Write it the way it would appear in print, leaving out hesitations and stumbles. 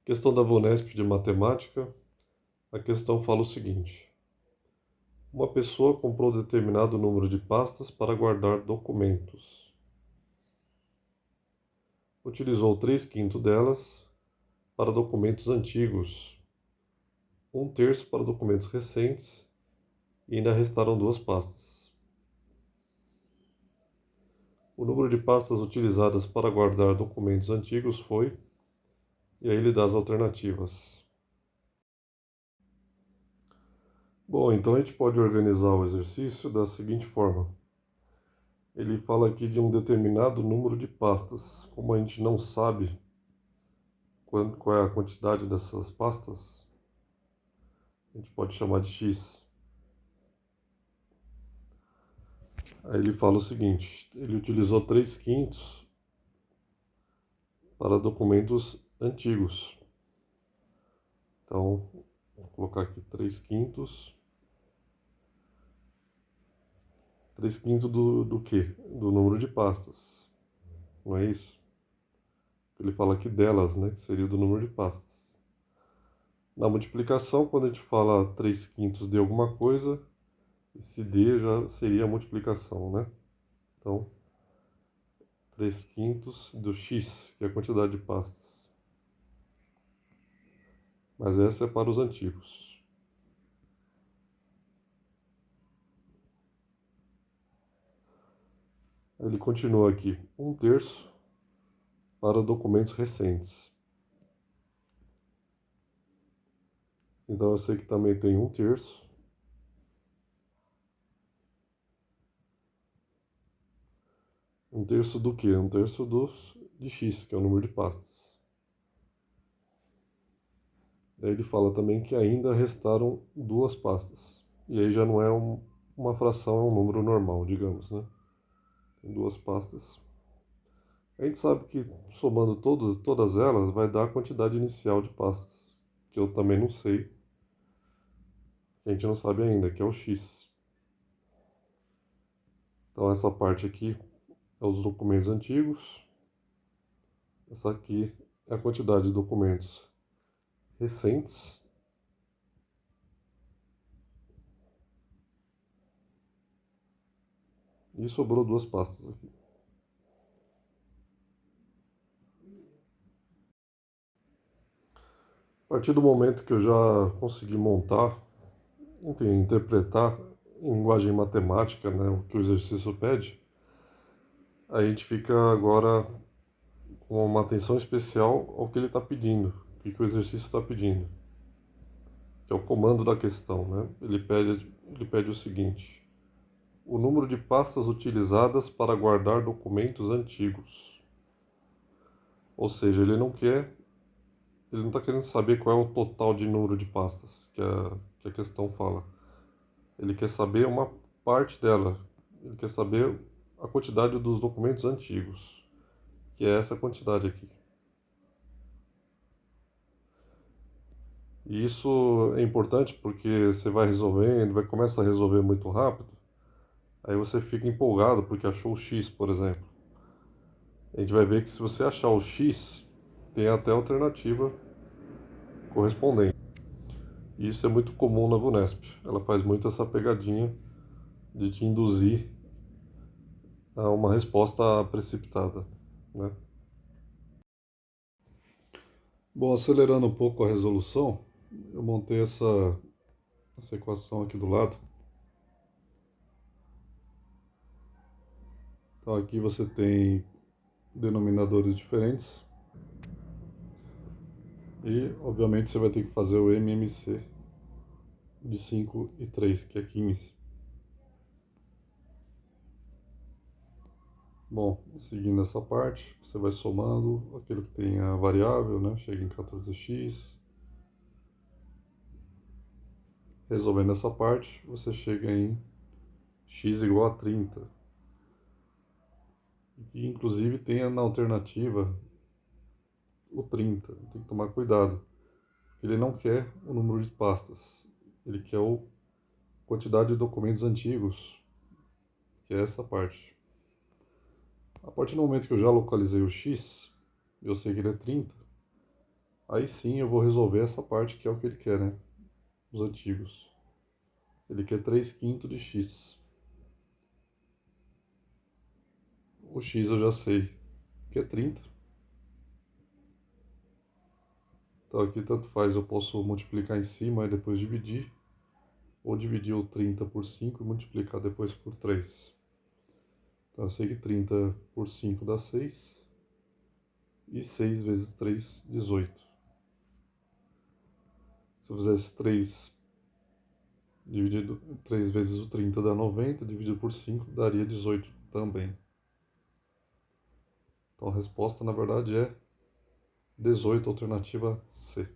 Questão da VUNESP de matemática. A questão fala o seguinte: uma pessoa comprou determinado número de pastas para guardar documentos. Utilizou 3/5 delas para documentos antigos, 1/3 para documentos recentes e ainda restaram 2 pastas. O número de pastas utilizadas para guardar documentos antigos foi, e aí ele dá as alternativas. Bom, então a gente pode organizar o exercício da seguinte forma. Ele fala aqui de um determinado número de pastas. Como a gente não sabe qual é a quantidade dessas pastas, a gente pode chamar de X. Aí ele fala o seguinte: ele utilizou 3/5 para documentos antigos. Então, vou colocar aqui 3/5. 3/5 do quê? Do número de pastas. Não é isso? Ele fala aqui delas, né? Que seria do número de pastas. Na multiplicação, quando a gente fala 3/5 de alguma coisa, esse D já seria a multiplicação, né? Então, 3/5 do X, que é a quantidade de pastas. Mas essa é para os antigos. Ele continua aqui: 1/3 para documentos recentes. Então eu sei que também tem 1/3. 1/3 do quê? 1/3 de X, que é o número de pastas. Daí ele fala também que ainda restaram 2 pastas. E aí já não é uma fração, é um número normal, digamos, né? Tem 2 pastas. A gente sabe que somando todas elas vai dar a quantidade inicial de pastas, que eu também não sei, que a gente não sabe ainda, que é o X. Então essa parte aqui é os documentos antigos, essa aqui é a quantidade de documentos recentes, e sobrou 2 pastas aqui. A partir do momento que eu já consegui montar, enfim, interpretar em linguagem matemática, né, o que o exercício pede, a gente fica agora com uma atenção especial ao que ele está pedindo, o que o exercício está pedindo, que é o comando da questão, né? Ele pede o seguinte: o número de pastas utilizadas para guardar documentos antigos. Ou seja, ele não está querendo saber qual é o total de número de pastas que a questão fala. Ele quer saber uma parte dela. Ele quer saber a quantidade dos documentos antigos, que é essa quantidade aqui. E isso é importante porque você vai resolvendo, vai começar a resolver muito rápido, aí você fica empolgado porque achou o X, por exemplo. A gente vai ver que se você achar o X, tem até alternativa correspondente. E isso é muito comum na VUNESP. Ela faz muito essa pegadinha de te induzir a uma resposta precipitada, né? Bom, acelerando um pouco a resolução, eu montei essa equação aqui do lado. Então aqui você tem denominadores diferentes e, obviamente, você vai ter que fazer o MMC de 5 e 3, que é 15. Bom, seguindo essa parte, você vai somando aquilo que tem a variável, né? Chega em 14x. Resolvendo essa parte, você chega em x igual a 30. E inclusive tem na alternativa o 30. Tem que tomar cuidado. Ele não quer o número de pastas. Ele quer a quantidade de documentos antigos, que é essa parte. A partir do momento que eu já localizei o x, eu sei que ele é 30. Aí sim eu vou resolver essa parte que é o que ele quer, né? Os antigos. Ele quer 3/5 de x. O x eu já sei, que é 30. Então aqui tanto faz, eu posso multiplicar em cima e depois dividir. Ou dividir o 30 por 5 e multiplicar depois por 3. Então eu sei que 30 por 5 dá 6. E 6 vezes 3, 18. Se eu fizesse 3 dividido 3 vezes o 30 dá 90, dividido por 5 daria 18 também. Então a resposta na verdade é 18, alternativa C.